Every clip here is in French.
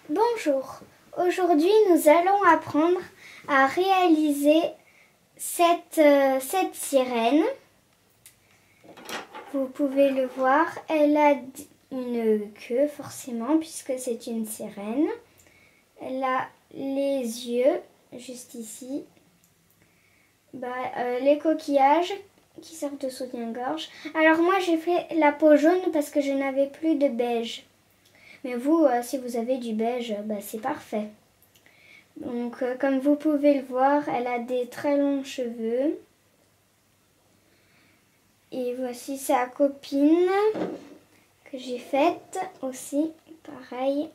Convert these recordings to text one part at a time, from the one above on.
Bonjour, aujourd'hui nous allons apprendre à réaliser cette sirène. Vous pouvez le voir, elle a une queue forcément puisque c'est une sirène. Elle a les yeux juste ici, les coquillages qui servent de soutien-gorge. Alors moi j'ai fait la peau jaune parce que je n'avais plus de beige. Mais vous, si vous avez du beige, c'est parfait. Donc, comme vous pouvez le voir, elle a des très longs cheveux. Et voici sa copine que j'ai faite aussi, pareil.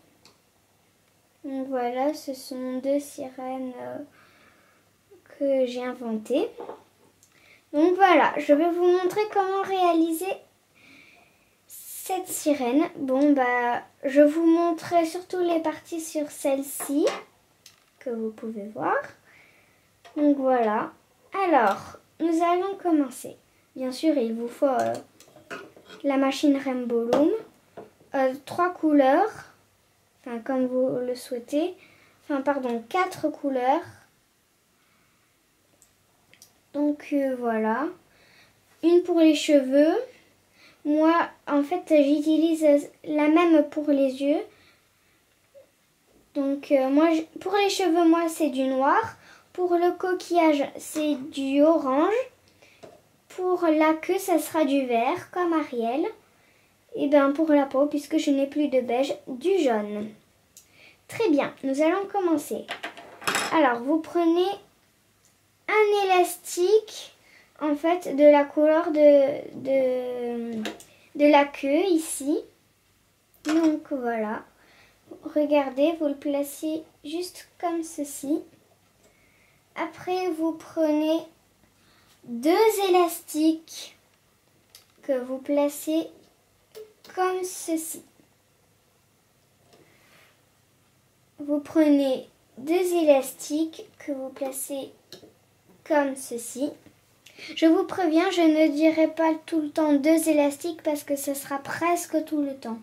Donc voilà, ce sont deux sirènes que j'ai inventées. Donc voilà, je vais vous montrer comment réaliser cette sirène. Je vous montrerai surtout les parties sur celle-ci que vous pouvez voir. Donc voilà. Alors, nous allons commencer. Bien sûr, il vous faut la machine Rainbow Loom, 3 couleurs, enfin comme vous le souhaitez. 4 couleurs. Donc voilà. Une pour les cheveux. Moi, en fait, j'utilise la même pour les yeux. Donc, pour les cheveux, moi, c'est du noir. Pour le coquillage, c'est du orange. Pour la queue, ça sera du vert, comme Ariel. Et pour la peau, puisque je n'ai plus de beige, du jaune. Très bien, nous allons commencer. Alors, vous prenez un élastique, en fait, de la couleur de la queue, ici. Donc, voilà. Regardez, vous le placez juste comme ceci. Après, vous prenez 2 élastiques que vous placez comme ceci. Vous prenez 2 élastiques que vous placez comme ceci. Je vous préviens, je ne dirai pas tout le temps 2 élastiques parce que ce sera presque tout le temps.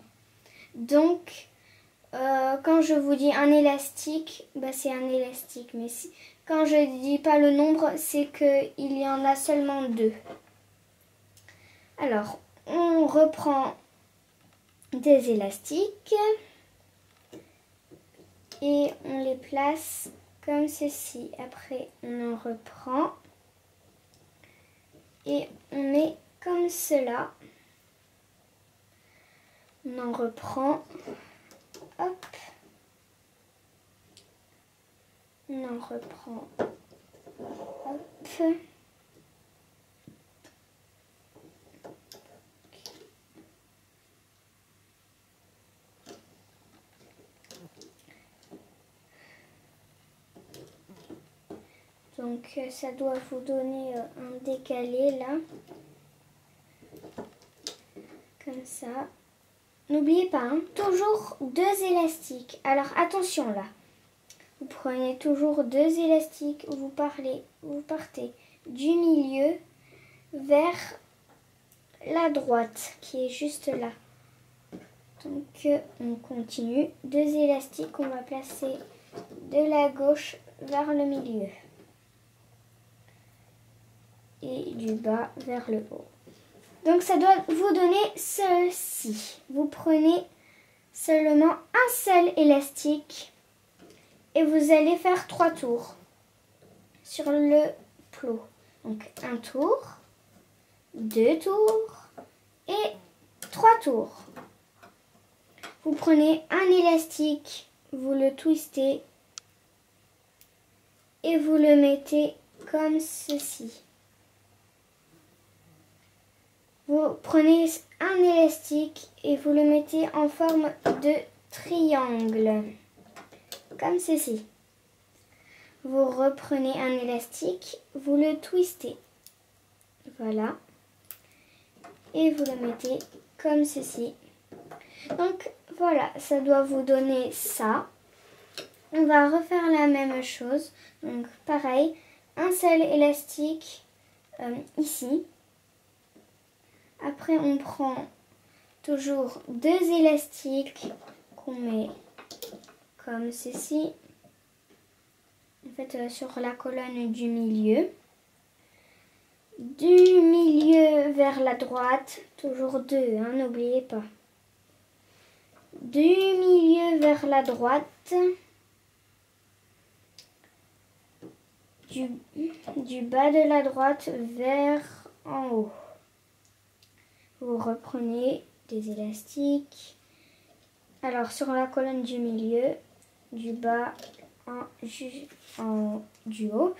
Donc, quand je vous dis un élastique, c'est un élastique. Mais quand je ne dis pas le nombre, c'est qu'il y en a seulement 2. Alors, on reprend des élastiques et on les place comme ceci. Après, on en reprend et on met comme cela. On en reprend. Hop. On en reprend. Hop. Donc ça doit vous donner un décalé là. Comme ça. N'oubliez pas, toujours 2 élastiques. Alors attention là. Vous prenez toujours 2 élastiques, vous partez du milieu vers la droite qui est juste là. Donc on continue. 2 élastiques, on va placer de la gauche vers le milieu. Et du bas vers le haut. Donc ça doit vous donner ceci. Vous prenez seulement un seul élastique. Et vous allez faire 3 tours sur le plot. Donc 1 tour, 2 tours et 3 tours. Vous prenez un élastique, vous le twistez et vous le mettez comme ceci. Vous prenez un élastique et vous le mettez en forme de triangle. Comme ceci. Vous reprenez un élastique, vous le twistez. Voilà. Et vous le mettez comme ceci. Donc voilà, ça doit vous donner ça. On va refaire la même chose. Donc pareil, un seul élastique ici. Après on prend toujours 2 élastiques qu'on met comme ceci. En fait, sur la colonne du milieu. Du milieu vers la droite, toujours 2, hein, n'oubliez pas. Du milieu vers la droite. Du bas de la droite vers en haut. Vous reprenez des élastiques. Alors sur la colonne du milieu, du bas du haut.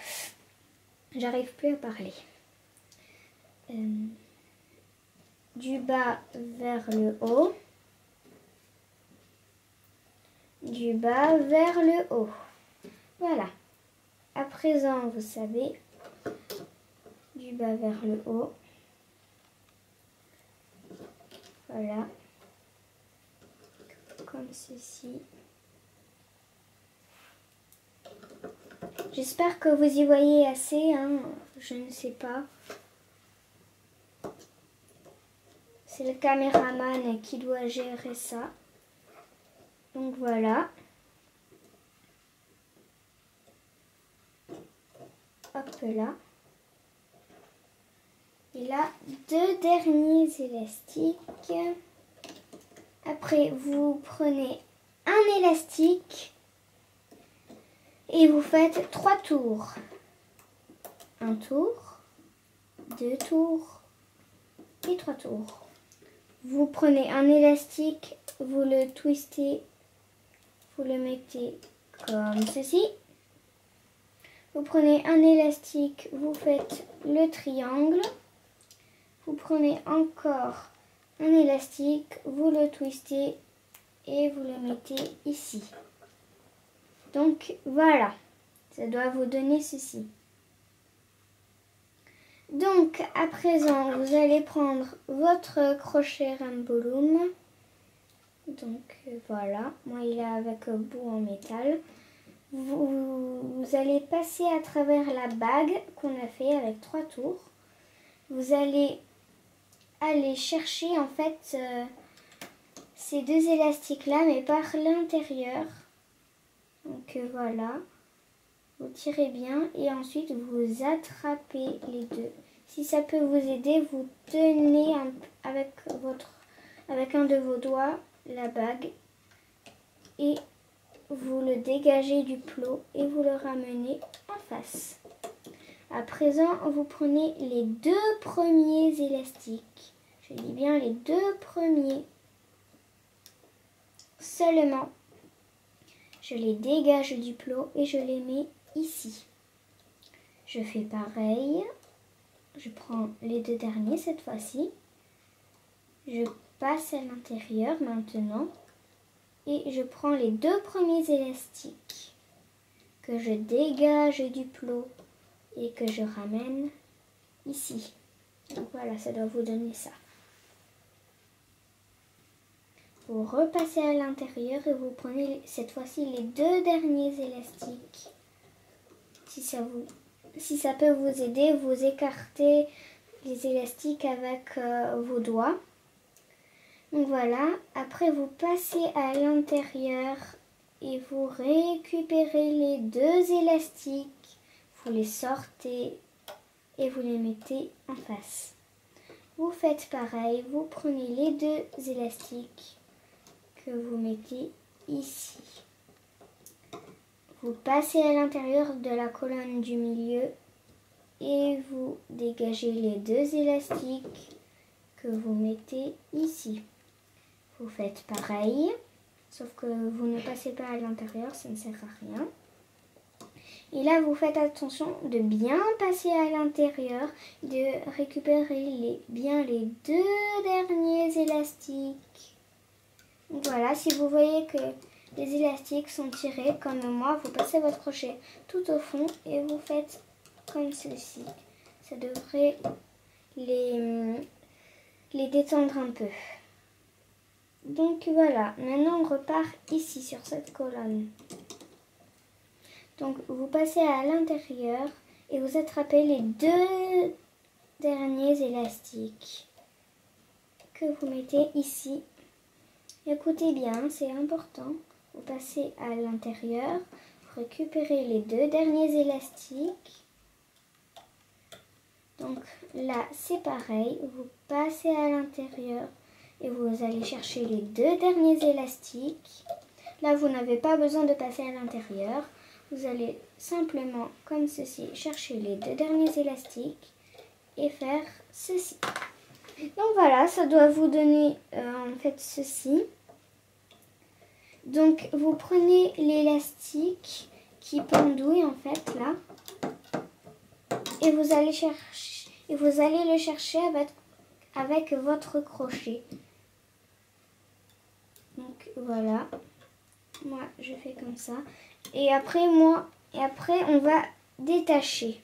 J'arrive plus à parler. Du bas vers le haut. Du bas vers le haut. Voilà. À présent, vous savez, du bas vers le haut. Voilà. Comme ceci. J'espère que vous y voyez assez, hein. Je ne sais pas. C'est le caméraman qui doit gérer ça. Donc voilà. Hop là. Et là, 2 derniers élastiques. Après, vous prenez un élastique et vous faites 3 tours. 1 tour, 2 tours et 3 tours. Vous prenez un élastique, vous le twistez, vous le mettez comme ceci. Vous prenez un élastique, vous faites le triangle. Vous prenez encore un élastique, vous le twistez et vous le mettez ici. Donc voilà, ça doit vous donner ceci. Donc à présent, vous allez prendre votre crochet Rainbow Loom. Donc voilà, moi il est avec bout en métal. Vous allez passer à travers la bague qu'on a fait avec 3 tours. Vous allez aller chercher en fait ces 2 élastiques là, mais par l'intérieur. Donc voilà, vous tirez bien et ensuite vous attrapez les 2. Si ça peut vous aider, vous tenez avec un de vos doigts la bague et vous le dégagez du plot et vous le ramenez en face. À présent, vous prenez les 2 premiers élastiques. Je dis bien les 2 premiers. Seulement, je les dégage du plot et je les mets ici. Je fais pareil. Je prends les 2 derniers cette fois-ci. Je passe à l'intérieur maintenant. Et je prends les 2 premiers élastiques que je dégage du plot et que je ramène ici. Donc voilà, ça doit vous donner ça. Vous repassez à l'intérieur et vous prenez cette fois-ci les 2 derniers élastiques. Si ça peut vous aider, vous écartez les élastiques avec vos doigts. Donc voilà, après vous passez à l'intérieur et vous récupérez les 2 élastiques, vous les sortez et vous les mettez en face. Vous faites pareil, vous prenez les 2 élastiques que vous mettez ici. Vous passez à l'intérieur de la colonne du milieu et vous dégagez les 2 élastiques que vous mettez ici. Vous faites pareil, sauf que vous ne passez pas à l'intérieur, ça ne sert à rien. Et là, vous faites attention de bien passer à l'intérieur, de récupérer bien les 2 derniers élastiques. Voilà, si vous voyez que les élastiques sont tirés comme moi, vous passez votre crochet tout au fond et vous faites comme ceci. Ça devrait les détendre un peu. Donc voilà, maintenant on repart ici sur cette colonne. Donc vous passez à l'intérieur et vous attrapez les 2 derniers élastiques que vous mettez ici. Écoutez bien, c'est important. vous passez à l'intérieur, vous récupérez les deux derniers élastiques. Donc là, c'est pareil, vous passez à l'intérieur et vous allez chercher les deux derniers élastiques. Là, vous n'avez pas besoin de passer à l'intérieur. Vous allez simplement, comme ceci, chercher les deux derniers élastiques et faire ceci. Donc voilà, ça doit vous donner en fait ceci. Donc vous prenez l'élastique qui pendouille en fait là et vous allez le chercher avec votre crochet. Donc voilà, moi je fais comme ça et après on va détacher.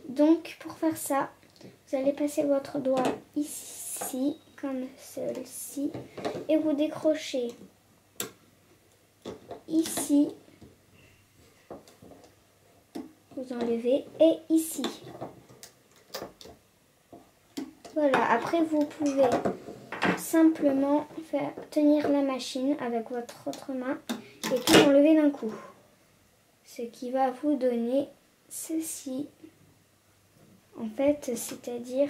Donc pour faire ça, vous allez passer votre doigt ici comme ceci et vous décrochez ici, vous enlevez et ici. Voilà, après vous pouvez simplement tenir la machine avec votre autre main et tout enlever d'un coup. Ce qui va vous donner ceci, en fait, c'est-à-dire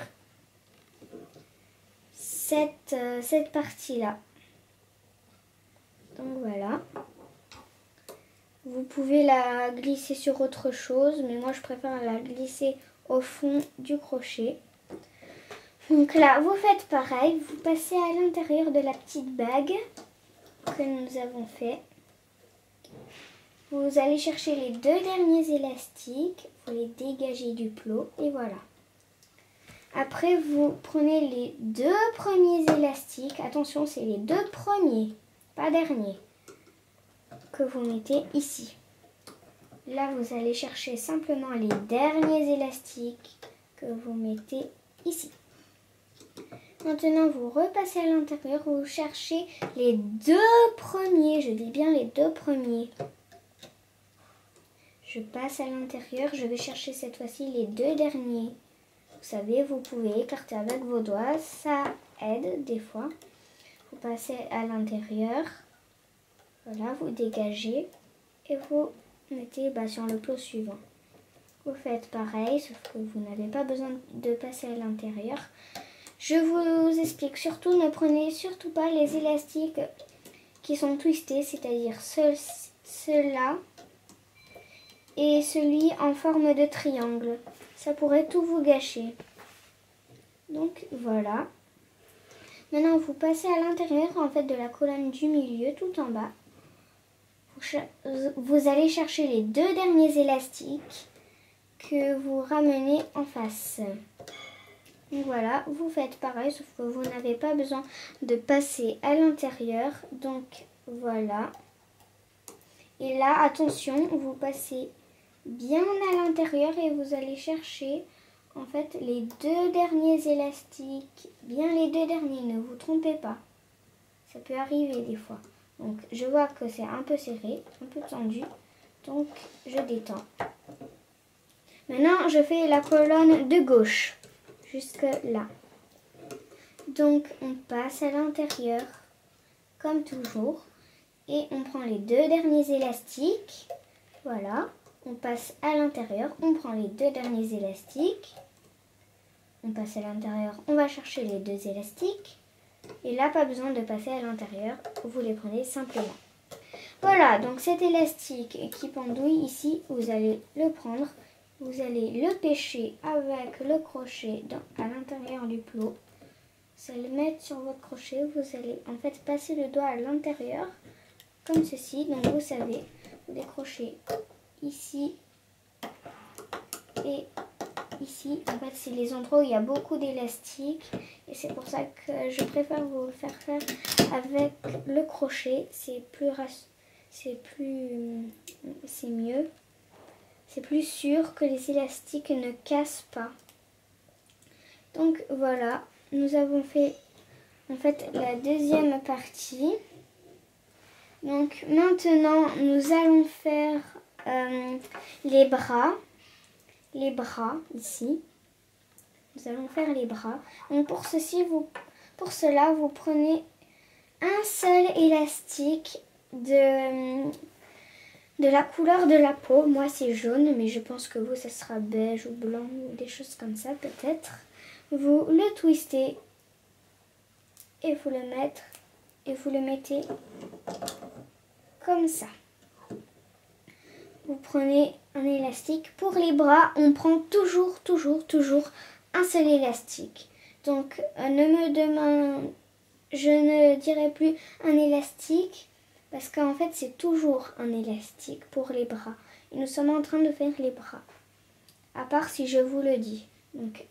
cette partie-là. Donc voilà. Vous pouvez la glisser sur autre chose, mais moi je préfère la glisser au fond du crochet. Donc là, vous faites pareil, vous passez à l'intérieur de la petite bague que nous avons fait. Vous allez chercher les deux derniers élastiques, vous les dégagez du plot et voilà. Après, vous prenez les deux premiers élastiques, attention, c'est les deux premiers, pas derniers, que vous mettez ici. Là, vous allez chercher simplement les derniers élastiques que vous mettez ici. Maintenant, vous repassez à l'intérieur, vous cherchez les deux premiers, je dis bien les deux premiers. Je passe à l'intérieur, je vais chercher cette fois-ci les deux derniers. Vous savez, vous pouvez écarter avec vos doigts, ça aide des fois. Vous passez à l'intérieur, voilà, vous dégagez et vous mettez sur le plot suivant. Vous faites pareil, sauf que vous n'avez pas besoin de passer à l'intérieur. Je vous explique, surtout ne prenez surtout pas les élastiques qui sont twistés, c'est-à-dire ceux-là et celui en forme de triangle. Ça pourrait tout vous gâcher. Donc voilà. Maintenant vous passez à l'intérieur en fait de la colonne du milieu, tout en bas. Vous allez chercher les deux derniers élastiques que vous ramenez en face. Donc voilà, vous faites pareil, sauf que vous n'avez pas besoin de passer à l'intérieur. Donc voilà. Et là, attention, vous passez bien à l'intérieur et vous allez chercher en fait les deux derniers élastiques. Bien les deux derniers, ne vous trompez pas. Ça peut arriver des fois. Donc je vois que c'est un peu serré, un peu tendu. Donc je détends. Maintenant, je fais la colonne de gauche. Jusque là. Donc on passe à l'intérieur comme toujours et on prend les deux derniers élastiques. Voilà, on passe à l'intérieur, on prend les deux derniers élastiques. On passe à l'intérieur, on va chercher les deux élastiques. Et là, pas besoin de passer à l'intérieur, vous les prenez simplement. Voilà, donc cet élastique qui pendouille ici, vous allez le prendre. Vous allez le pêcher avec le crochet à l'intérieur du plot. Vous allez le mettre sur votre crochet. Vous allez en fait passer le doigt à l'intérieur, comme ceci. Donc vous savez, vous décrochez ici et ici. En fait, c'est les endroits où il y a beaucoup d'élastique. Et c'est pour ça que je préfère vous le faire avec le crochet. C'est mieux. C'est plus sûr que les élastiques ne cassent pas. Donc voilà, nous avons fait en fait la deuxième partie. Donc maintenant, nous allons faire les bras. Les bras ici. Nous allons faire les bras. Donc pour cela, vous prenez un seul élastique de la couleur de la peau. Moi c'est jaune, mais je pense que vous ça sera beige ou blanc ou des choses comme ça peut-être. Vous le twistez et vous le mettez comme ça. Vous prenez un élastique. Pour les bras, on prend toujours un seul élastique. Donc je ne dirai plus un élastique parce qu'en fait c'est toujours un élastique pour les bras. Et nous sommes en train de faire les bras. À part si je vous le dis. Donc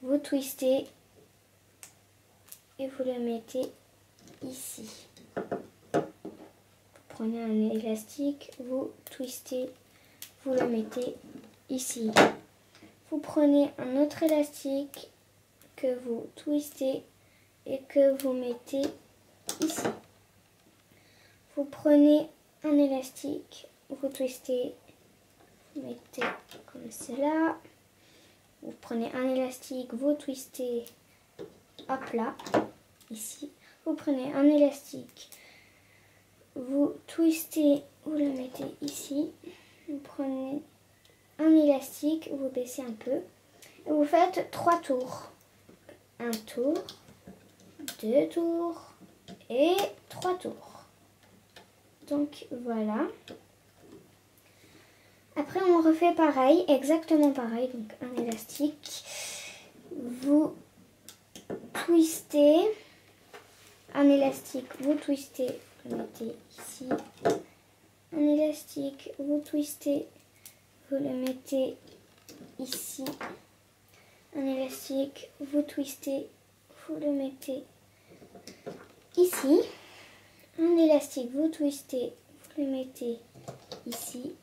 vous twistez et vous le mettez ici. Vous prenez un élastique, vous twistez, vous le mettez ici. Vous prenez un autre élastique que vous twistez et que vous mettez ici. Vous prenez un élastique, vous twistez, vous mettez comme cela. Vous prenez un élastique, vous twistez, hop là, ici. Vous prenez un élastique, vous twistez, vous le mettez ici. Vous prenez un élastique, vous baissez un peu. Et vous faites 3 tours. 1 tour, 2 tours et 3 tours. Donc voilà. Après on refait pareil, exactement pareil. Donc un élastique. Vous twistez. Un élastique, vous twistez, vous le mettez ici. Un élastique, vous twistez, vous le mettez ici. Un élastique, vous twistez, vous le mettez ici. Un élastique, vous twistez, vous le mettez ici.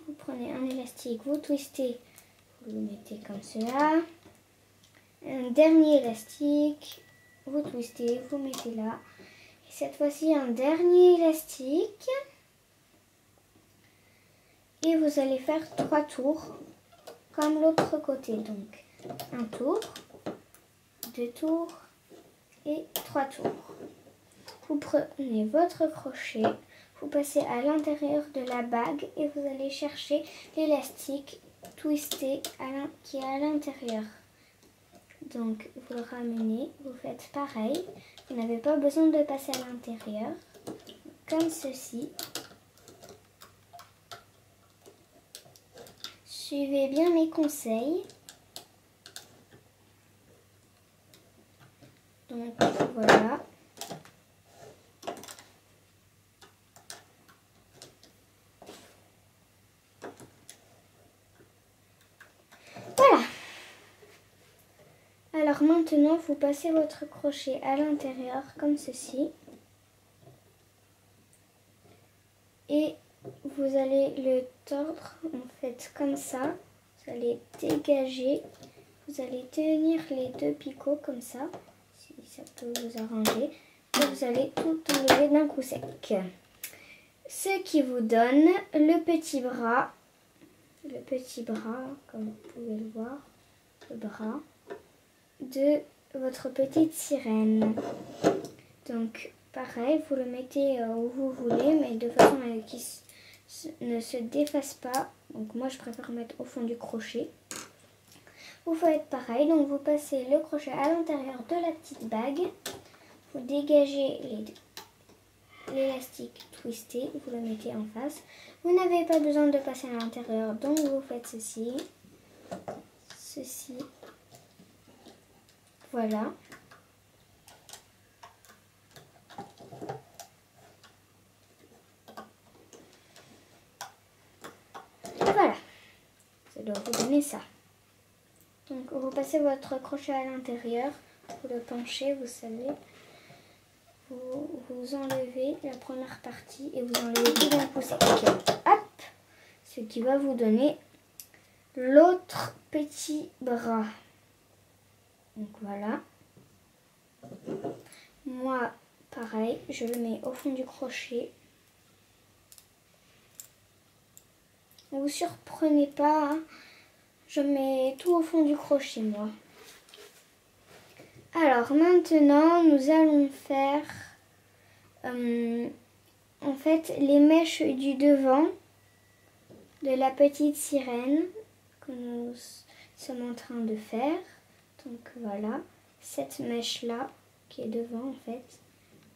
Vous prenez un élastique, vous twistez, vous le mettez comme cela. Un dernier élastique, vous twistez, vous mettez là. Et cette fois-ci, un dernier élastique. Et vous allez faire 3 tours, comme l'autre côté. Donc, un tour, 2 tours et 3 tours. Vous prenez votre crochet, vous passez à l'intérieur de la bague et vous allez chercher l'élastique twisté qui est à l'intérieur. Donc, vous le ramenez, vous faites pareil. Vous n'avez pas besoin de passer à l'intérieur, comme ceci. Suivez bien mes conseils. Donc, voilà. Voilà. Alors maintenant, vous passez votre crochet à l'intérieur comme ceci. Et vous allez le tordre en fait comme ça. Vous allez dégager. Vous allez tenir les 2 picots comme ça, si ça peut vous arranger. Et vous allez tout enlever d'un coup sec. Ce qui vous donne le petit bras, comme vous pouvez le voir, le bras de votre petite sirène. Donc pareil, vous le mettez où vous voulez, mais de façon à ce qu'il ne se défasse pas. Donc moi je préfère mettre au fond du crochet. Vous faites pareil, donc vous passez le crochet à l'intérieur de la petite bague. Vous dégagez l'élastique twisté, vous le mettez en face. Vous n'avez pas besoin de passer à l'intérieur, donc vous faites ceci. Ceci. Voilà. Voilà. Ça doit vous donner ça. Donc vous passez votre crochet à l'intérieur, vous le penchez, vous savez. Vous enlevez la première partie et vous enlevez tout d'un coup sec. Hop, ce qui va vous donner l'autre petit bras. Donc voilà. Moi, pareil, je le mets au fond du crochet. Ne vous surprenez pas, hein. Je mets tout au fond du crochet, moi. Alors maintenant, nous allons faire en fait les mèches du devant de la petite sirène que nous sommes en train de faire. Donc voilà, cette mèche là qui est devant en fait,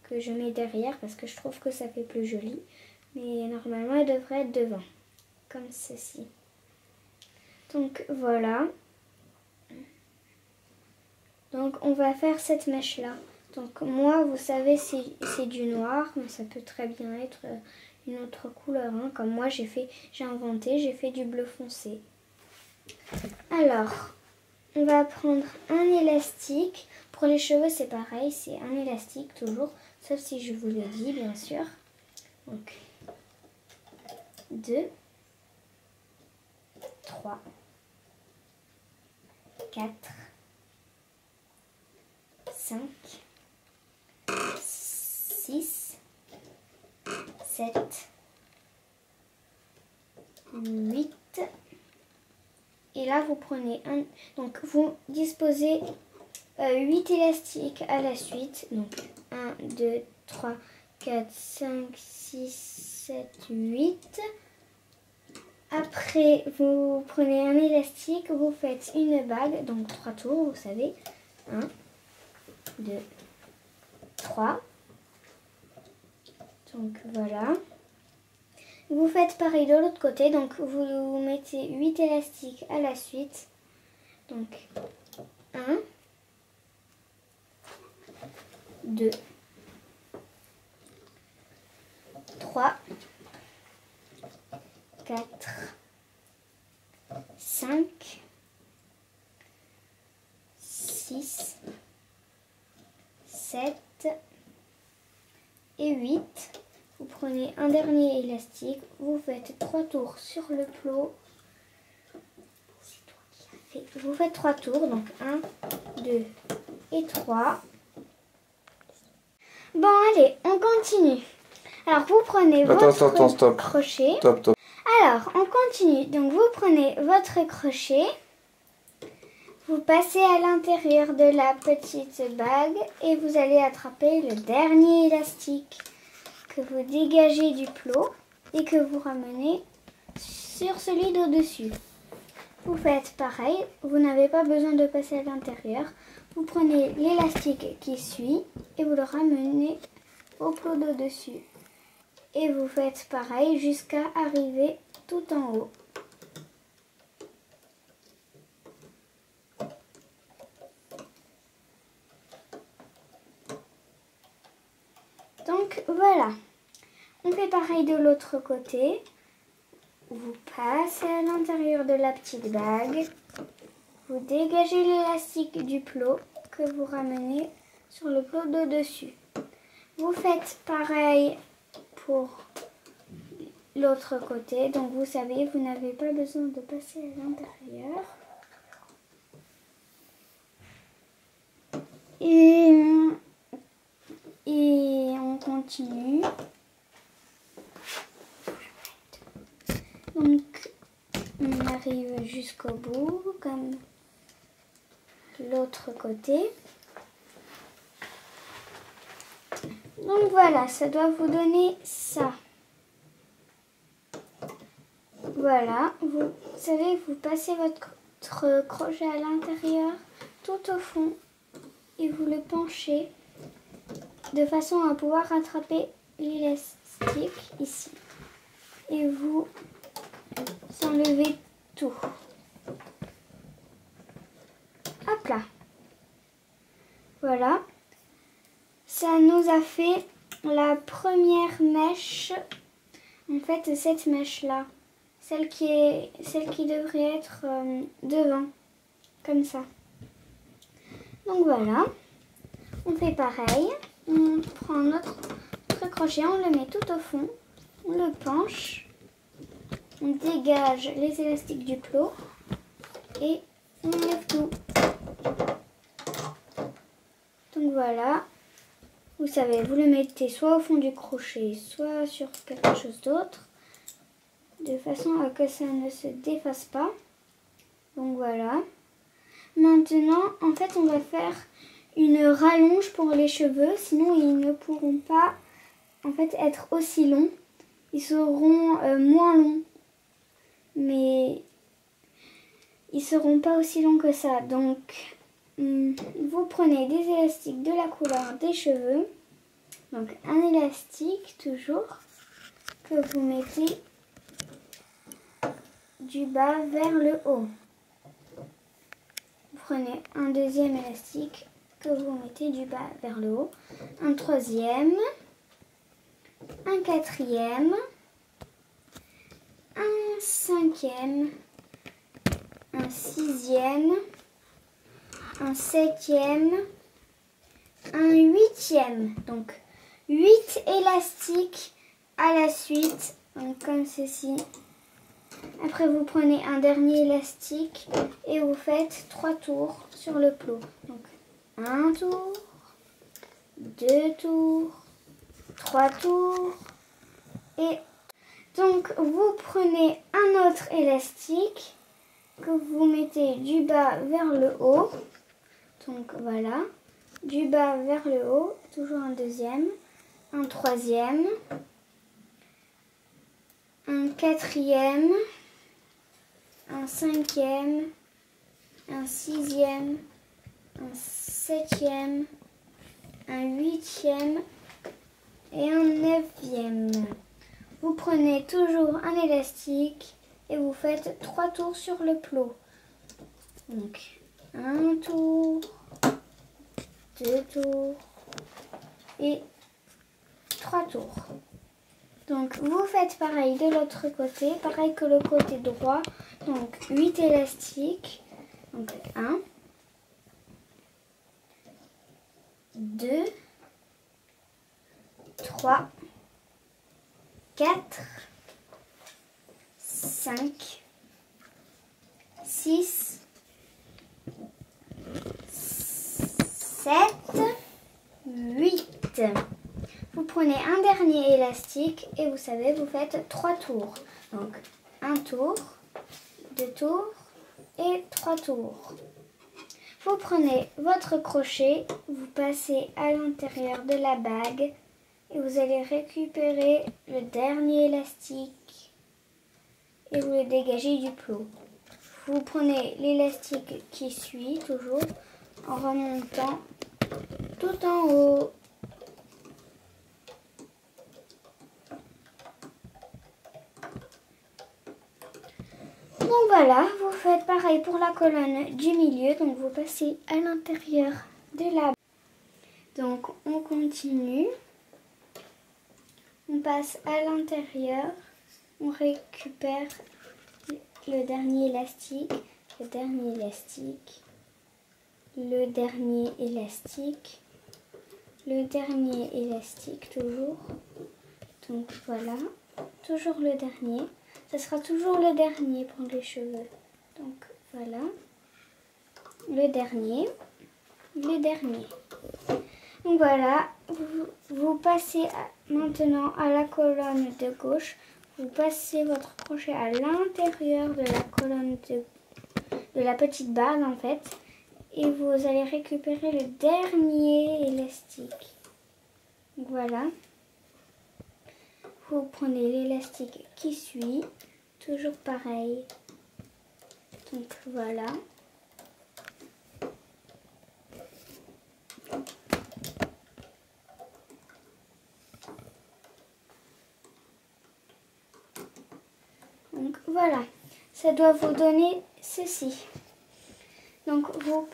que je mets derrière parce que je trouve que ça fait plus joli. Mais normalement elle devrait être devant, comme ceci. Donc voilà. Donc on va faire cette mèche là. Donc moi vous savez c'est du noir, mais ça peut très bien être une autre couleur. Hein. Comme moi j'ai fait du bleu foncé. Alors on va prendre un élastique. Pour les cheveux c'est pareil, c'est un élastique toujours, sauf si je vous le dis bien sûr. Donc 2, 3, 4, 5, 6, 7, 8. Et là, vous prenez un... Donc, vous disposez 8 élastiques à la suite. Donc, 1, 2, 3, 4, 5, 6, 7, 8. Après, vous prenez un élastique, vous faites une bague. Donc, 3 tours, vous savez. 1, 2, 3. Donc voilà. Vous faites pareil de l'autre côté. Donc vous mettez 8 élastiques à la suite. Donc 1, 2, 3, 4, 5, 6, 7 et 8. Vous prenez un dernier élastique, vous faites 3 tours sur le plot. Vous faites 3 tours, donc 1, 2 et 3. Bon allez, on continue. Alors vous prenez votre crochet. Stop. Alors on continue. Donc vous prenez votre crochet. Vous passez à l'intérieur de la petite bague et vous allez attraper le dernier élastique que vous dégagez du plot et que vous ramenez sur celui d'au-dessus. Vous faites pareil, vous n'avez pas besoin de passer à l'intérieur. Vous prenez l'élastique qui suit et vous le ramenez au plot d'au-dessus. Et vous faites pareil jusqu'à arriver tout en haut. Donc voilà, on fait pareil de l'autre côté. Vous passez à l'intérieur de la petite bague. Vous dégagez l'élastique du plot que vous ramenez sur le plot de dessus. Vous faites pareil pour l'autre côté. Donc vous savez, vous n'avez pas besoin de passer à l'intérieur. Et on continue. Donc on arrive jusqu'au bout, comme l'autre côté. Donc voilà, ça doit vous donner ça. Voilà, vous savez, vous passez votre crochet à l'intérieur, tout au fond, et vous le penchez de façon à pouvoir attraper l'élastique ici. Et vous enlevez tout. Hop là. Voilà. Ça nous a fait la première mèche. En fait, cette mèche-là. Celle qui devrait être devant. Comme ça. Donc voilà. On fait pareil. On prend notre crochet, on le met tout au fond. On le penche. On dégage les élastiques du plot. Et on enlève tout. Donc voilà. Vous savez, vous le mettez soit au fond du crochet, soit sur quelque chose d'autre. De façon à que ça ne se défasse pas. Donc voilà. Maintenant, en fait, on va faire une rallonge pour les cheveux. Sinon, ils ne pourront pas en fait être aussi longs. Ils seront moins longs, mais ils seront pas aussi longs que ça. Donc vous prenez des élastiques de la couleur des cheveux. Donc un élastique toujours que vous mettez du bas vers le haut. Vous prenez un deuxième élastique que vous mettez du bas vers le haut. Un troisième, un quatrième, un cinquième, un sixième, un septième, un huitième. Donc 8 élastiques à la suite, donc comme ceci. Après vous prenez un dernier élastique et vous faites 3 tours sur le plot. Donc un tour, 2 tours, 3 tours et donc vous prenez un autre élastique que vous mettez du bas vers le haut. Donc voilà, du bas vers le haut, toujours un deuxième, un troisième, un quatrième, un cinquième, un sixième, un septième, un huitième et un neuvième. Vous prenez toujours un élastique et vous faites 3 tours sur le plot. Donc un tour, 2 tours et 3 tours. Donc vous faites pareil de l'autre côté, pareil que le côté droit. Donc 8 élastiques. Donc 1, 2, 3, 4, 5, 6, 7, 8. Vous prenez un dernier élastique et vous savez, vous faites 3 tours. Donc un tour, 2 tours et 3 tours. Vous prenez votre crochet, vous passez à l'intérieur de la bague et vous allez récupérer le dernier élastique et vous le dégagez du plot. Vous prenez l'élastique qui suit toujours en remontant tout en haut. Donc voilà, vous faites pareil pour la colonne du milieu, donc vous passez à l'intérieur de la bague. Donc on continue, on passe à l'intérieur, on récupère le dernier élastique, le dernier élastique, le dernier élastique, le dernier élastique toujours. Donc voilà, toujours le dernier. Ce sera toujours le dernier pour les cheveux. Donc voilà, le dernier, le dernier. Donc voilà, vous passez maintenant à la colonne de gauche. Vous passez votre crochet à l'intérieur de la colonne de la petite bague en fait. Et vous allez récupérer le dernier élastique. Donc voilà. Vous prenez l'élastique qui suit, toujours pareil. Donc voilà. Donc voilà, ça doit vous donner ceci. Donc vous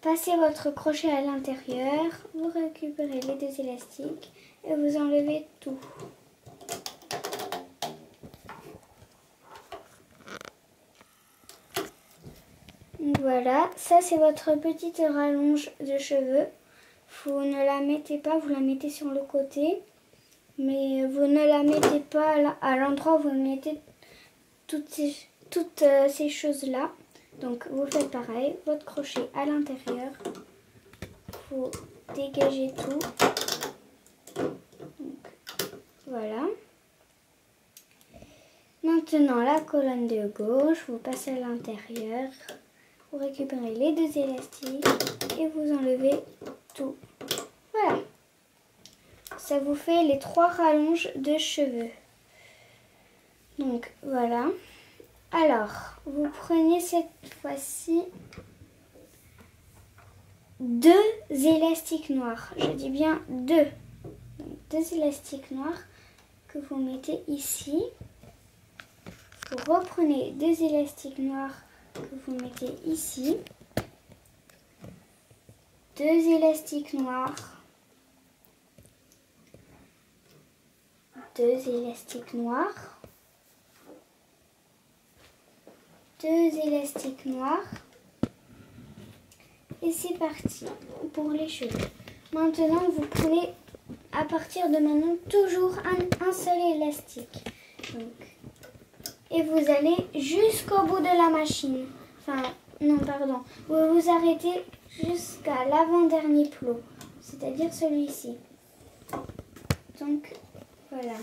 passez votre crochet à l'intérieur, vous récupérez les 2 élastiques et vous enlevez tout. Voilà, ça c'est votre petite rallonge de cheveux. Vous ne la mettez pas, vous la mettez sur le côté. Mais vous ne la mettez pas à l'endroit où vous mettez toutes ces choses-là. Donc vous faites pareil, votre crochet à l'intérieur. Vous dégagez tout. Donc, voilà. Maintenant la colonne de gauche, vous passez à l'intérieur. Vous récupérez les 2 élastiques et vous enlevez tout. Voilà. ça vous fait les 3 rallonges de cheveux. Donc voilà. Alors, vous prenez cette fois-ci 2 élastiques noirs. Je dis bien 2. Donc 2 élastiques noirs que vous mettez ici. Vous reprenez 2 élastiques noirs que vous mettez ici. 2 élastiques noirs. 2 élastiques noirs. 2 élastiques noirs. Et c'est parti pour les cheveux. Maintenant, vous prenez à partir de maintenant toujours un seul élastique. Donc, et vous allez jusqu'au bout de la machine. Enfin, non, pardon. Vous vous arrêtez jusqu'à l'avant-dernier plot, c'est-à-dire celui-ci. Donc, voilà.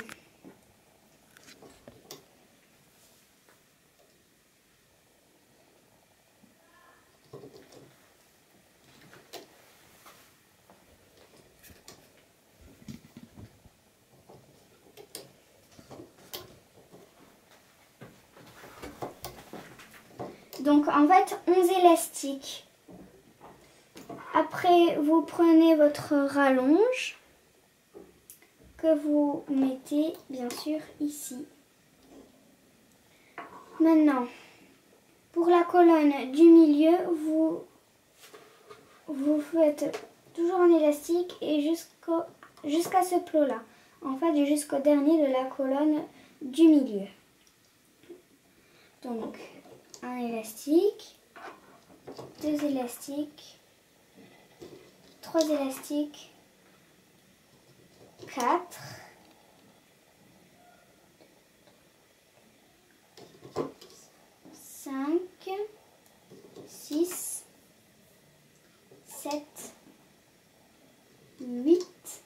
Donc en fait 11 élastiques. Après vous prenez votre rallonge que vous mettez bien sûr ici. Maintenant pour la colonne du milieu vous faites toujours un élastique et jusqu'à ce plot là. En fait jusqu'au dernier de la colonne du milieu. Donc un élastique, 2 élastiques, 3 élastiques, 4, 5, 6, 7, 8,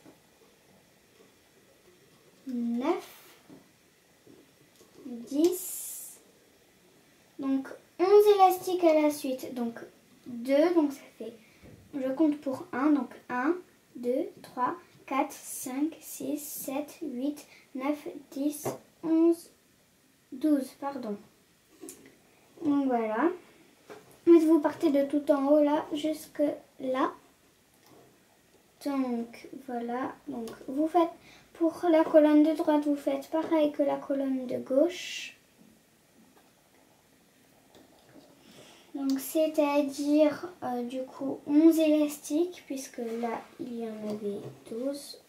9, 10. Donc 11 élastiques à la suite, donc 2, donc ça fait, je compte pour 1, donc 1, 2, 3, 4, 5, 6, 7, 8, 9, 10, 11, 12, pardon. Donc voilà. Vous partez de tout en haut là jusque là. Donc voilà, donc vous faites, pour la colonne de droite, vous faites pareil que la colonne de gauche. Donc c'est-à-dire du coup 11 élastiques puisque là il y en avait 12.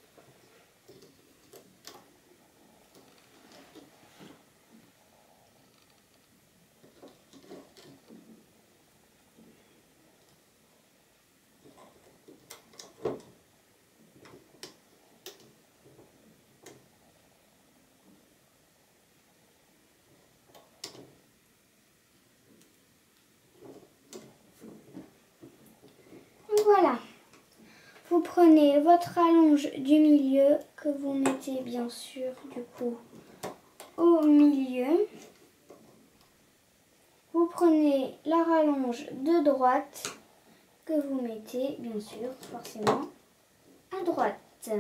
Voilà, vous prenez votre rallonge du milieu que vous mettez bien sûr du coup au milieu. Vous prenez la rallonge de droite que vous mettez bien sûr forcément à droite.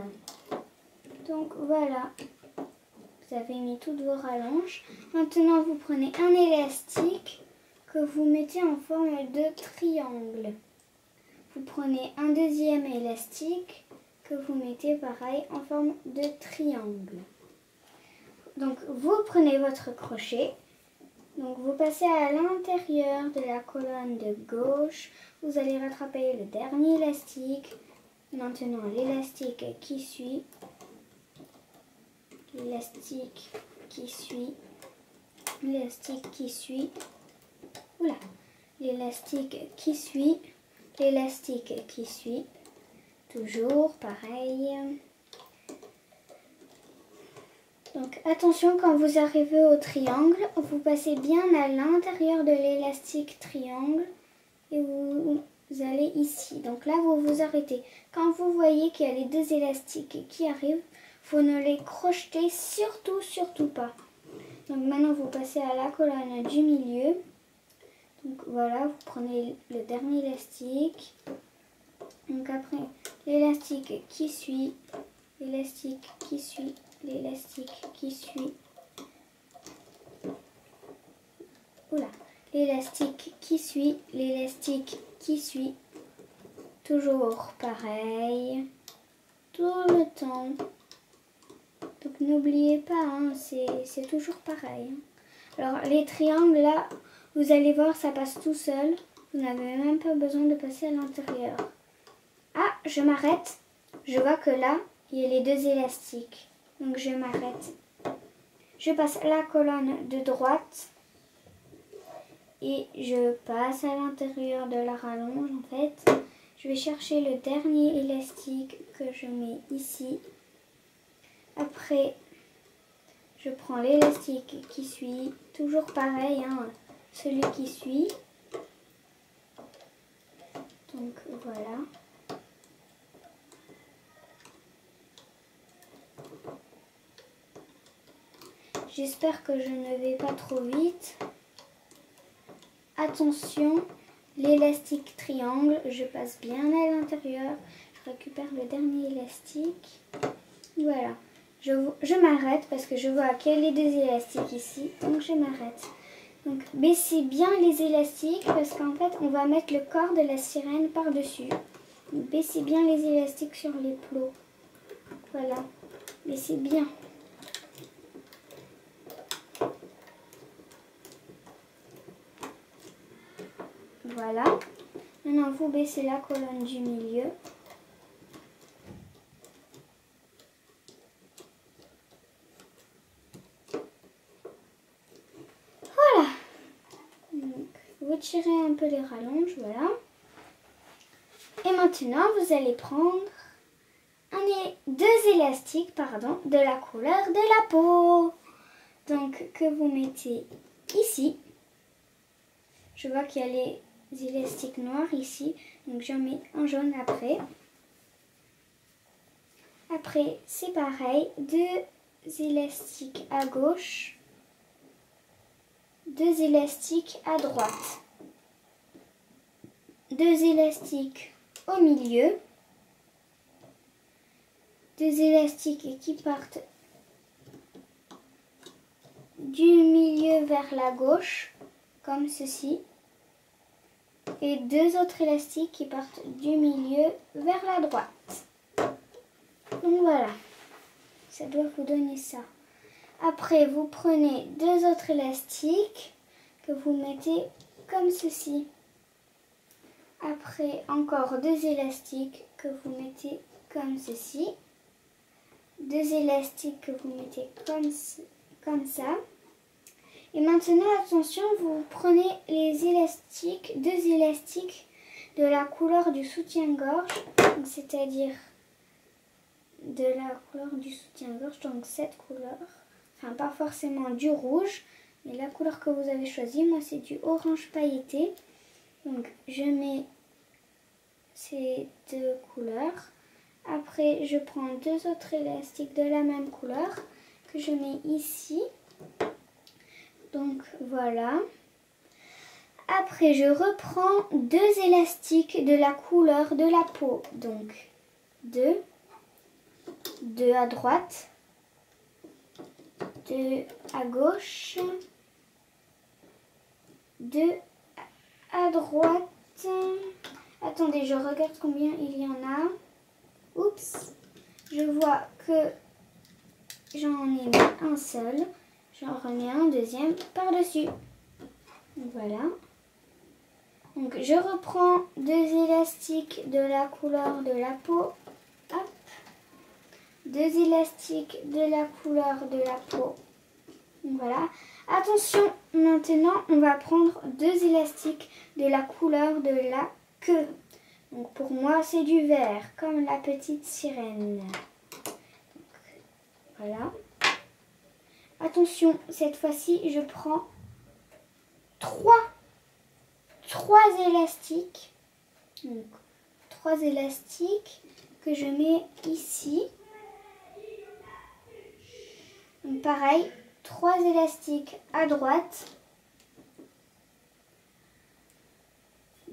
Donc voilà, vous avez mis toutes vos rallonges. Maintenant vous prenez un élastique que vous mettez en forme de triangle. Vous prenez un deuxième élastique que vous mettez pareil en forme de triangle. Donc vous prenez votre crochet, donc vous passez à l'intérieur de la colonne de gauche, vous allez rattraper le dernier élastique, maintenant l'élastique qui suit, l'élastique qui suit, l'élastique qui suit, oula, l'élastique qui suit, l'élastique qui suit, toujours pareil. Donc attention, quand vous arrivez au triangle, vous passez bien à l'intérieur de l'élastique triangle et vous allez ici. Donc là, vous vous arrêtez. Quand vous voyez qu'il y a les 2 élastiques qui arrivent, vous ne les crochetez surtout pas. Donc maintenant, vous passez à la colonne du milieu. Donc voilà, vous prenez le dernier élastique. Donc après, l'élastique qui suit, l'élastique qui suit, l'élastique qui suit. Oula, l'élastique qui suit, l'élastique qui suit. Toujours pareil, tout le temps. Donc n'oubliez pas, hein, c'est toujours pareil. Alors les triangles là, vous allez voir, ça passe tout seul. Vous n'avez même pas besoin de passer à l'intérieur. Ah, je m'arrête. Je vois que là, il y a les deux élastiques. Donc je m'arrête. Je passe la colonne de droite. Et je passe à l'intérieur de la rallonge en fait. Je vais chercher le dernier élastique que je mets ici. Après, je prends l'élastique qui suit. Toujours pareil, hein, celui qui suit. Donc voilà. J'espère que je ne vais pas trop vite. Attention, l'élastique triangle, je passe bien à l'intérieur. Je récupère le dernier élastique. Voilà. Je m'arrête parce que je vois qu'il y a les deux élastiques ici. Donc je m'arrête. Donc baissez bien les élastiques parce qu'en fait on va mettre le corps de la sirène par-dessus. Baissez bien les élastiques sur les plots. Voilà. Baissez bien. Voilà. Maintenant, vous baissez la colonne du milieu. Voilà. Donc, vous tirez un peu les rallonges, voilà. Et maintenant, vous allez prendre deux élastiques, pardon, de la couleur de la peau. Donc, que vous mettez ici. Je vois qu'il y a les élastiques noirs ici, donc j'en mets un jaune après. Après, c'est pareil, deux élastiques à gauche, deux élastiques à droite, deux élastiques au milieu, deux élastiques qui partent du milieu vers la gauche, comme ceci. Et deux autres élastiques qui partent du milieu vers la droite. Donc voilà, ça doit vous donner ça. Après, vous prenez deux autres élastiques que vous mettez comme ceci. Après, encore deux élastiques que vous mettez comme ceci. Deux élastiques que vous mettez comme ça. Et maintenant, attention, vous prenez les élastiques, deux élastiques de la couleur du soutien-gorge, c'est-à-dire de la couleur du soutien-gorge, donc cette couleur, enfin pas forcément du rouge, mais la couleur que vous avez choisie, moi c'est du orange pailleté. Donc je mets ces deux couleurs. Après, je prends deux autres élastiques de la même couleur que je mets ici. Donc voilà. Après, je reprends deux élastiques de la couleur de la peau. Donc deux à droite, deux à gauche, deux à droite. Attendez, je regarde combien il y en a. Oups, je vois que j'en ai mis un seul. J'en remets un deuxième par-dessus. Voilà. Donc je reprends deux élastiques de la couleur de la peau. Hop. Deux élastiques de la couleur de la peau. Voilà. Attention, maintenant on va prendre deux élastiques de la couleur de la queue. Donc pour moi c'est du vert, comme la petite sirène. Donc, voilà. Attention, cette fois-ci, je prends trois élastiques. Donc, trois élastiques que je mets ici. Donc, pareil, trois élastiques à droite.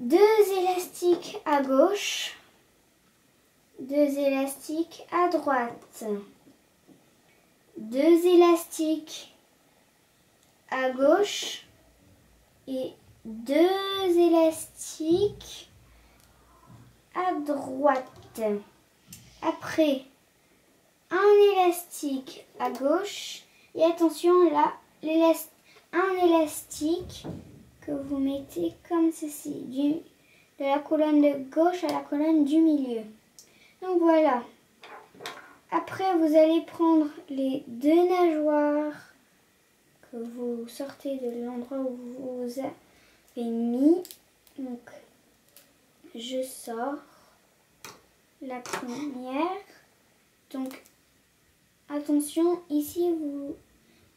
Deux élastiques à gauche. 2 élastiques à droite, 2 élastiques à gauche et 2 élastiques à droite. Après, un élastique à gauche et attention là, un élastique que vous mettez comme ceci, de la colonne de gauche à la colonne du milieu. Donc voilà. Après, vous allez prendre les 2 nageoires que vous sortez de l'endroit où vous avez mis. Donc, je sors la première. Donc, attention, ici,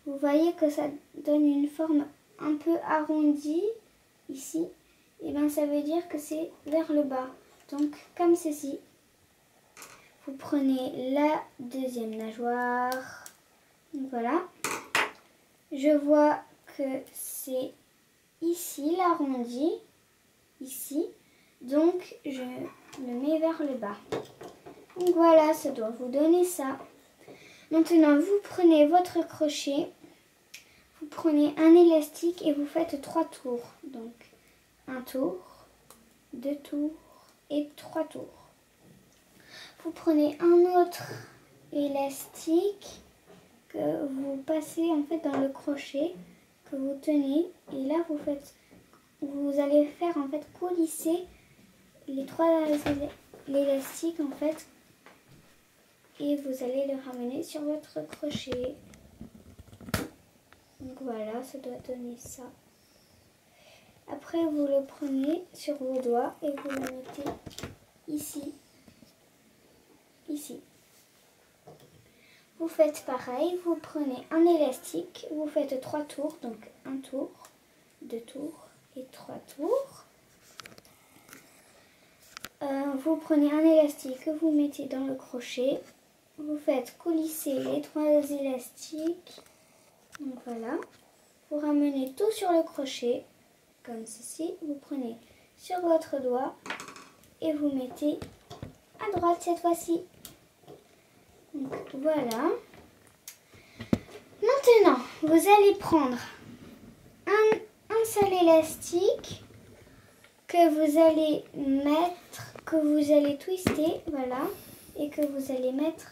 vous voyez que ça donne une forme un peu arrondie, ici. Et bien, ça veut dire que c'est vers le bas. Donc, comme ceci. Vous prenez la deuxième nageoire. Donc, voilà. Je vois que c'est ici l'arrondi. Ici. Donc, je le mets vers le bas. Donc, voilà, ça doit vous donner ça. Maintenant, vous prenez votre crochet. Vous prenez un élastique et vous faites 3 tours. Donc, un tour, 2 tours et 3 tours. Vous prenez un autre élastique que vous passez en fait dans le crochet que vous tenez et là vous allez faire en fait coulisser les 3 élastiques en fait et vous allez le ramener sur votre crochet. Donc voilà, ça doit donner ça. Après vous le prenez sur vos doigts et vous le mettez ici. Ici. Vous faites pareil, vous prenez un élastique, vous faites 3 tours, donc 1 tour, 2 tours et 3 tours. Vous prenez un élastique que vous mettez dans le crochet, vous faites coulisser les 3 élastiques, donc voilà. Vous ramenez tout sur le crochet, comme ceci, vous prenez sur votre doigt et vous mettez à droite cette fois-ci. Donc voilà. Maintenant, vous allez prendre un seul élastique que vous allez mettre, que vous allez twister, voilà, et que vous allez mettre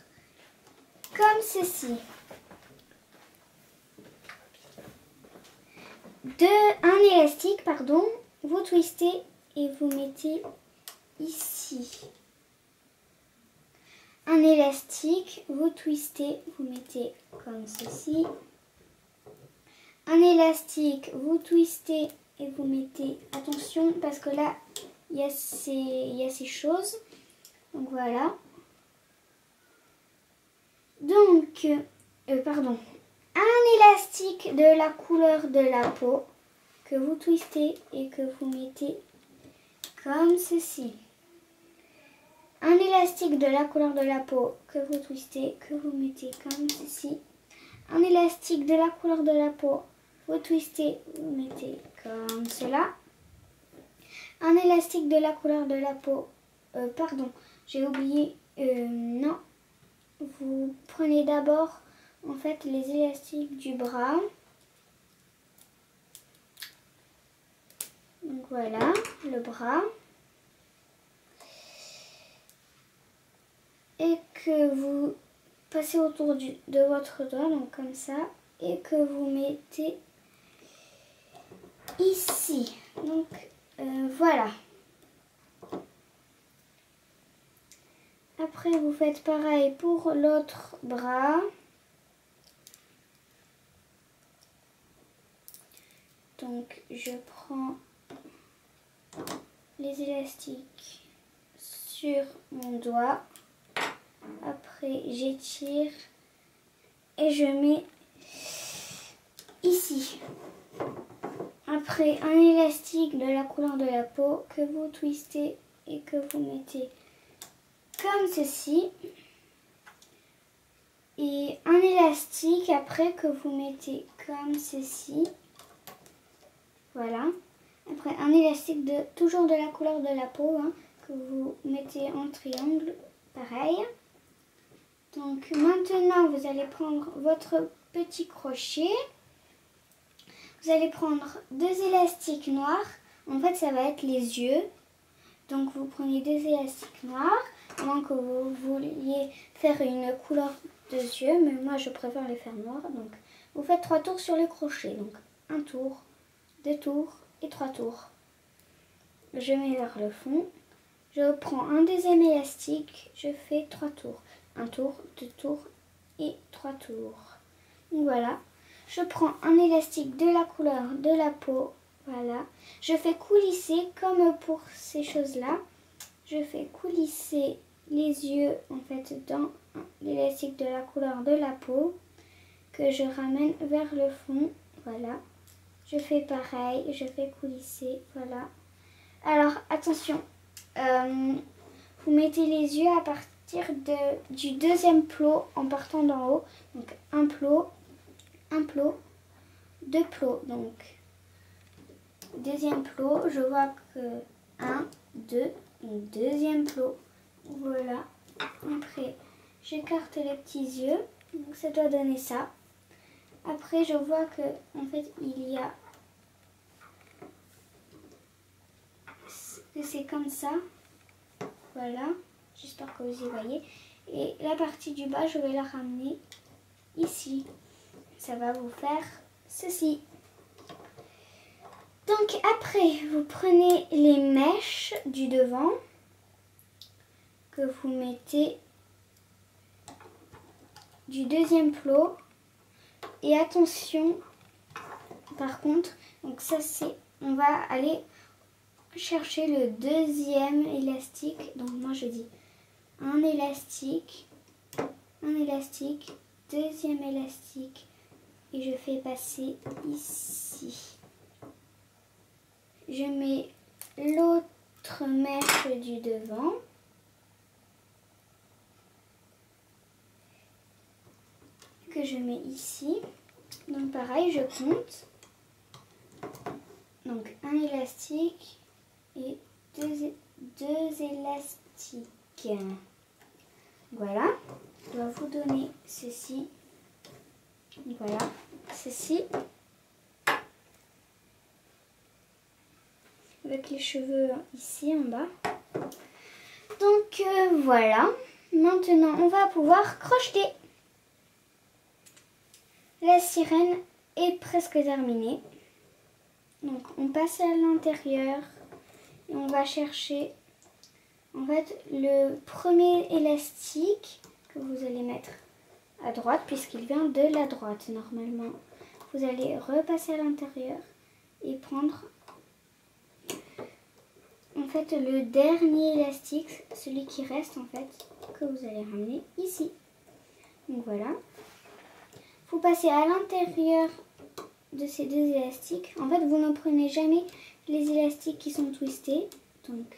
comme ceci. Un élastique, pardon, vous twistez et vous mettez ici. Un élastique, vous twistez, vous mettez comme ceci. Un élastique, vous twistez et vous mettez, attention parce que là, il y a ces choses. Donc voilà. Donc, pardon. Un élastique de la couleur de la peau que vous twistez et que vous mettez comme ceci. Un élastique de la couleur de la peau que vous twistez, que vous mettez comme ceci. Un élastique de la couleur de la peau, vous twistez, vous mettez comme cela. Un élastique de la couleur de la peau, pardon, j'ai oublié, non. Vous prenez d'abord en fait les élastiques du bras. Donc voilà, le bras. Et que vous passez autour de votre doigt, donc comme ça, et que vous mettez ici. Donc voilà. Après vous faites pareil pour l'autre bras. Donc je prends les élastiques sur mon doigt. Après j'étire et je mets ici. Après un élastique de la couleur de la peau que vous twistez et que vous mettez comme ceci. Et un élastique après que vous mettez comme ceci. Voilà. Après un élastique toujours de la couleur de la peau hein, que vous mettez en triangle pareil. Donc maintenant, vous allez prendre votre petit crochet. Vous allez prendre 2 élastiques noirs. En fait, ça va être les yeux. Donc vous prenez 2 élastiques noirs, à moins que vous vouliez faire une couleur de yeux, mais moi je préfère les faire noirs. Donc vous faites 3 tours sur le crochet. Donc 1 tour, 2 tours et 3 tours. Je mets vers le fond. Je prends un deuxième élastique, je fais 3 tours. 1 tour, 2 tours et 3 tours. Donc voilà. Je prends un élastique de la couleur de la peau. Voilà. Je fais coulisser comme pour ces choses-là. Je fais coulisser les yeux en fait dans l'élastique de la couleur de la peau que je ramène vers le fond. Voilà. Je fais pareil. Je fais coulisser. Voilà. Alors attention. Vous mettez les yeux à partir du deuxième plot en partant d'en haut. Donc un plot, 2 plots. Donc deuxième plot, je vois que 1, 2, deuxième plot. Voilà. Après, j'écarte les petits yeux. Donc ça doit donner ça. Après, je vois que en fait, il y a que c'est comme ça. Voilà. J'espère que vous y voyez. Et la partie du bas, je vais la ramener ici. Ça va vous faire ceci. Donc après, vous prenez les mèches du devant que vous mettez du deuxième plot. Et attention, par contre, donc ça c'est, on va aller chercher le deuxième élastique. Donc moi je dis un élastique, deuxième élastique et je fais passer ici. Je mets l'autre mèche du devant. Que je mets ici. Donc pareil, je compte. Donc un élastique et deux élastiques. Voilà. Je dois vous donner ceci. Voilà. Ceci. Avec les cheveux ici en bas. Donc voilà. Maintenant, on va pouvoir crocheter. La sirène est presque terminée. Donc on passe à l'intérieur et on va chercher en fait le premier élastique que vous allez mettre à droite puisqu'il vient de la droite normalement. Vous allez repasser à l'intérieur et prendre en fait le dernier élastique, celui qui reste en fait, que vous allez ramener ici. Donc voilà. Vous passez à l'intérieur de ces deux élastiques. En fait, vous ne prenez jamais les élastiques qui sont twistés. Donc,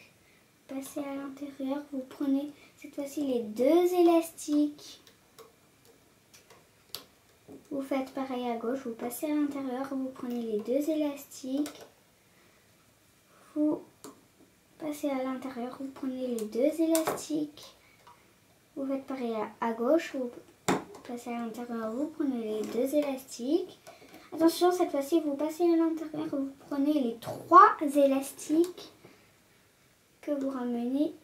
passez à l'intérieur. Vous prenez cette fois-ci les deux élastiques. Vous faites pareil à gauche. Vous passez à l'intérieur. Vous prenez les deux élastiques. Vous passez à l'intérieur. Vous prenez les deux élastiques. Vous faites pareil à gauche. Vous passez à l'intérieur, vous prenez les deux élastiques. Attention, cette fois-ci, vous passez à l'intérieur, vous prenez les trois élastiques que vous ramenez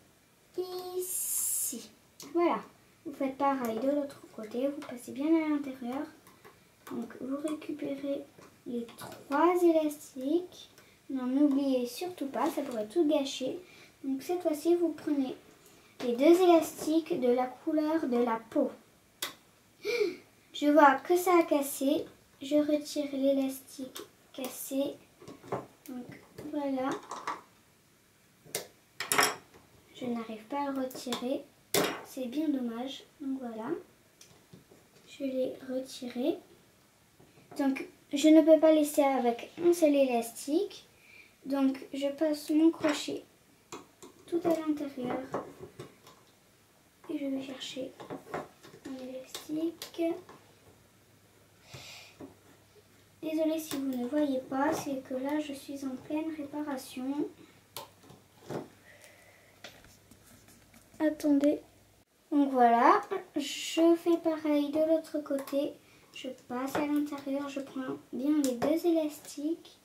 ici. Voilà. Vous faites pareil de l'autre côté, vous passez bien à l'intérieur. Donc, vous récupérez les trois élastiques. N'en oubliez surtout pas, ça pourrait tout gâcher. Donc, cette fois-ci, vous prenez les deux élastiques de la couleur de la peau. Je vois que ça a cassé. Je retire l'élastique cassé. Donc voilà. Je n'arrive pas à le retirer. C'est bien dommage. Donc voilà. Je l'ai retiré. Donc je ne peux pas laisser avec un seul élastique. Donc je passe mon crochet tout à l'intérieur. Et je vais chercher un élastique. Désolée si vous ne voyez pas, c'est que là je suis en pleine réparation. Attendez. Donc voilà, je fais pareil de l'autre côté. Je passe à l'intérieur, je prends bien les deux élastiques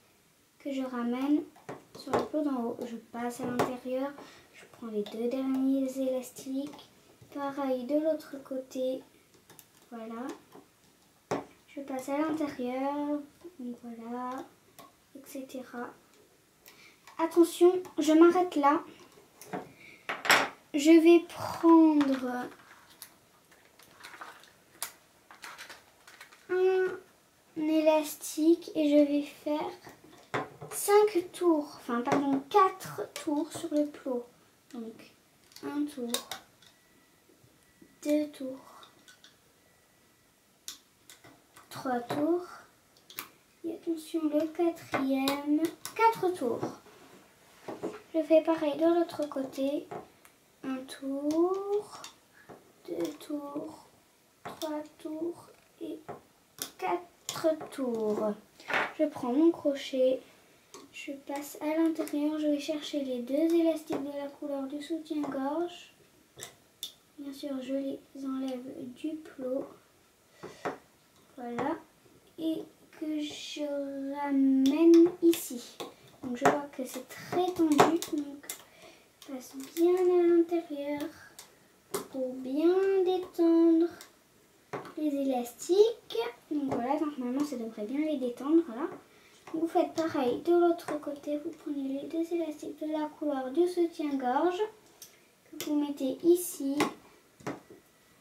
que je ramène sur le plot d'en haut. Je passe à l'intérieur, je prends les deux derniers élastiques. Pareil de l'autre côté. Voilà. Je passe à l'intérieur. Donc voilà. Etc. Attention, je m'arrête là. Je vais prendre un élastique et je vais faire 5 tours, enfin pardon, 4 tours sur le plot. Donc, un tour, 2 tours, 3 tours. Et attention, le quatrième, 4 tours. Je fais pareil de l'autre côté. Un tour, 2 tours, 3 tours et 4 tours. Je prends mon crochet, je passe à l'intérieur, je vais chercher les deux élastiques de la couleur du soutien-gorge. Bien sûr, je les enlève du plot. Voilà. Et que je ramène ici. Donc je vois que c'est très tendu, donc je passe bien à l'intérieur pour bien détendre les élastiques. Donc voilà, normalement ça devrait bien les détendre. Voilà. Vous faites pareil de l'autre côté, vous prenez les deux élastiques de la couleur du soutien-gorge que vous mettez ici.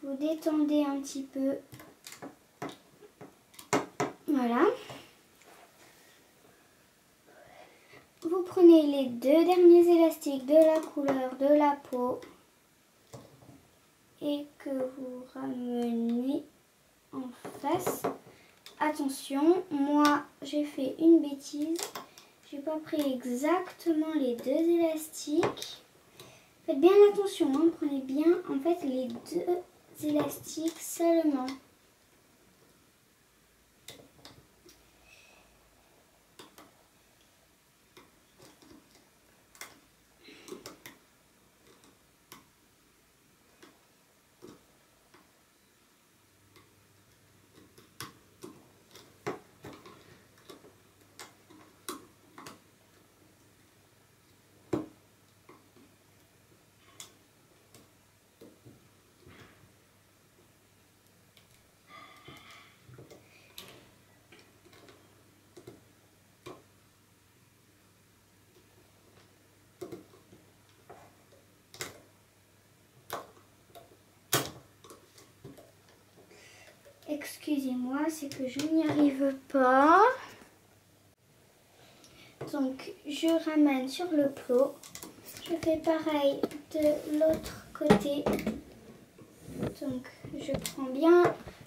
Vous détendez un petit peu. Voilà. Vous prenez les deux derniers élastiques de la couleur de la peau et que vous ramenez en face. Attention, moi j'ai fait une bêtise. J'ai pas pris exactement les deux élastiques. Faites bien attention, hein, prenez bien en fait les deux élastiques seulement. Excusez-moi, c'est que je n'y arrive pas. Donc, je ramène sur le plot. Je fais pareil de l'autre côté. Donc, je prends bien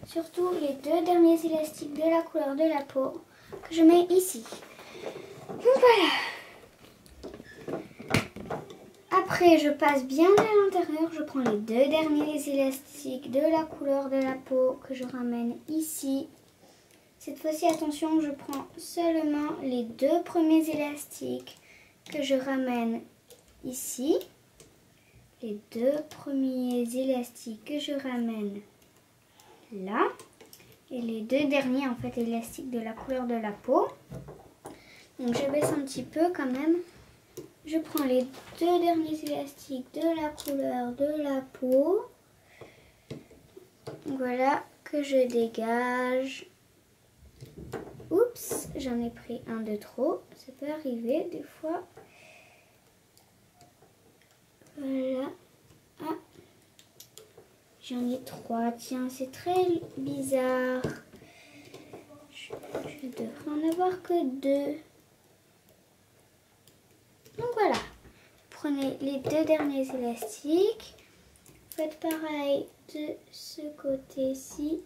surtout les deux derniers élastiques de la couleur de la peau que je mets ici. Donc, voilà. Après, je passe bien à l'intérieur. Je prends les deux derniers élastiques de la couleur de la peau que je ramène ici. Cette fois-ci, attention, je prends seulement les deux premiers élastiques que je ramène ici. Les deux premiers élastiques que je ramène là. Et les deux derniers, en fait, élastiques de la couleur de la peau. Donc, je baisse un petit peu quand même. Je prends les deux derniers élastiques de la couleur de la peau. Voilà, que je dégage. Oups, j'en ai pris un de trop. Ça peut arriver des fois. Voilà. Ah, j'en ai 3. Tiens, c'est très bizarre. Je devrais en avoir que 2. Donc voilà. Prenez les deux derniers élastiques. Faites pareil de ce côté-ci.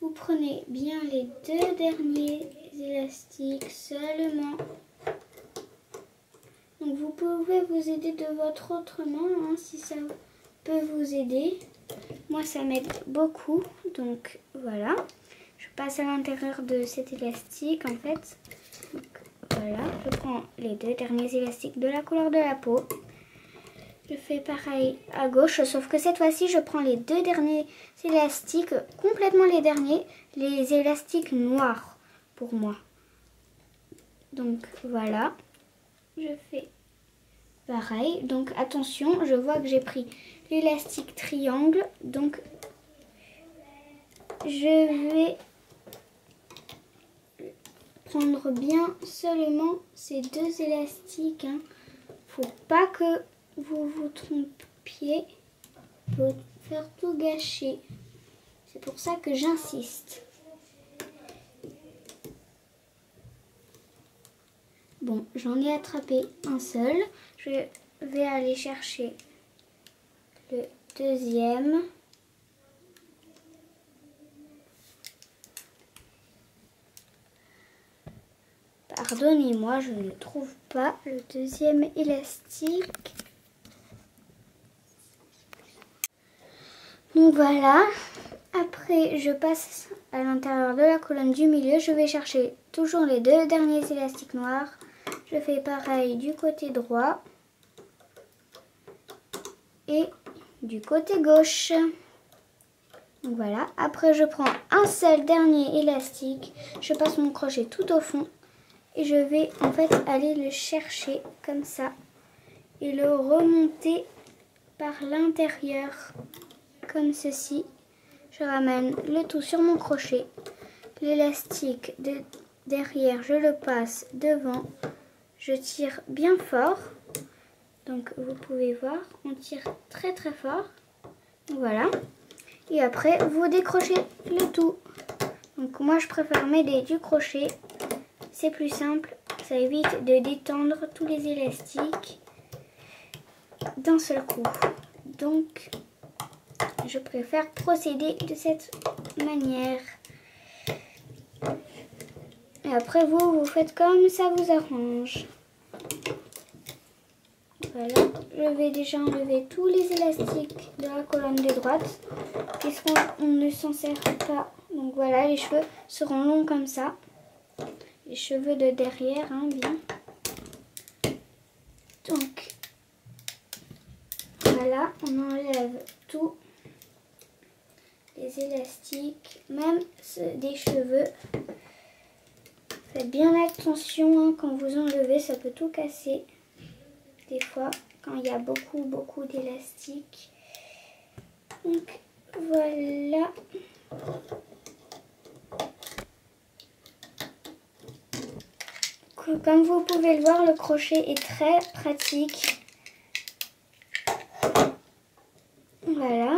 Vous prenez bien les deux derniers élastiques seulement. Donc vous pouvez vous aider de votre autre main, hein, si ça peut vous aider. Moi ça m'aide beaucoup, donc voilà. Je passe à l'intérieur de cet élastique en fait. Donc, voilà, je prends les deux derniers élastiques de la couleur de la peau. Je fais pareil à gauche, sauf que cette fois-ci, je prends les deux derniers élastiques, complètement les derniers, les élastiques noirs pour moi. Donc voilà, je fais pareil. Donc attention, je vois que j'ai pris l'élastique triangle, donc je vais prendre bien seulement ces deux élastiques. Faut pas que vous vous trompiez, faut faire tout gâcher. C'est pour ça que j'insiste. Bon, j'en ai attrapé un seul. Je vais aller chercher le deuxième. Pardonnez-moi, je ne trouve pas le deuxième élastique. Donc voilà. Après, je passe à l'intérieur de la colonne du milieu. Je vais chercher toujours les deux derniers élastiques noirs. Je fais pareil du côté droit et du côté gauche. Donc voilà. Après, je prends un seul dernier élastique. Je passe mon crochet tout au fond. Et je vais en fait aller le chercher comme ça et le remonter par l'intérieur comme ceci. Je ramène le tout sur mon crochet. L'élastique de derrière, je le passe devant. Je tire bien fort. Donc vous pouvez voir, on tire très très fort. Voilà. Et après, vous décrochez le tout. Donc moi, je préfère m'aider du crochet. C'est plus simple, ça évite de détendre tous les élastiques d'un seul coup. Donc, je préfère procéder de cette manière. Et après, vous faites comme ça vous arrange. Voilà, je vais déjà enlever tous les élastiques de la colonne de droite, puisqu'on ne s'en sert pas. Donc voilà, les cheveux seront longs comme ça. Les cheveux de derrière, bien. Donc, voilà, on enlève tous les élastiques, même ceux des cheveux. Faites bien attention quand vous enlevez, ça peut tout casser. Des fois, quand il y a beaucoup d'élastiques. Donc, voilà. Comme vous pouvez le voir, le crochet est très pratique. Voilà.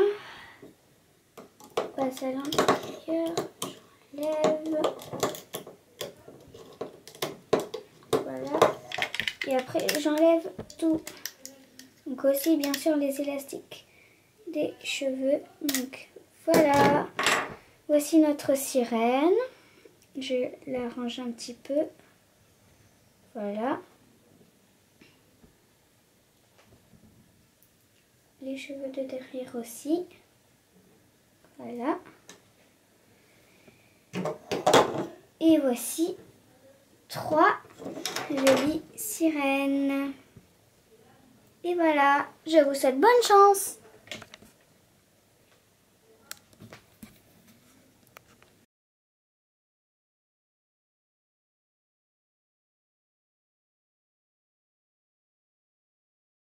On passe à l'intérieur. J'enlève. Voilà. Et après, j'enlève tout. Donc aussi, bien sûr, les élastiques des cheveux. Donc, voilà. Voici notre sirène. Je la range un petit peu. Voilà. Les cheveux de derrière aussi. Voilà. Et voici 3 jolies sirènes. Et voilà, je vous souhaite bonne chance!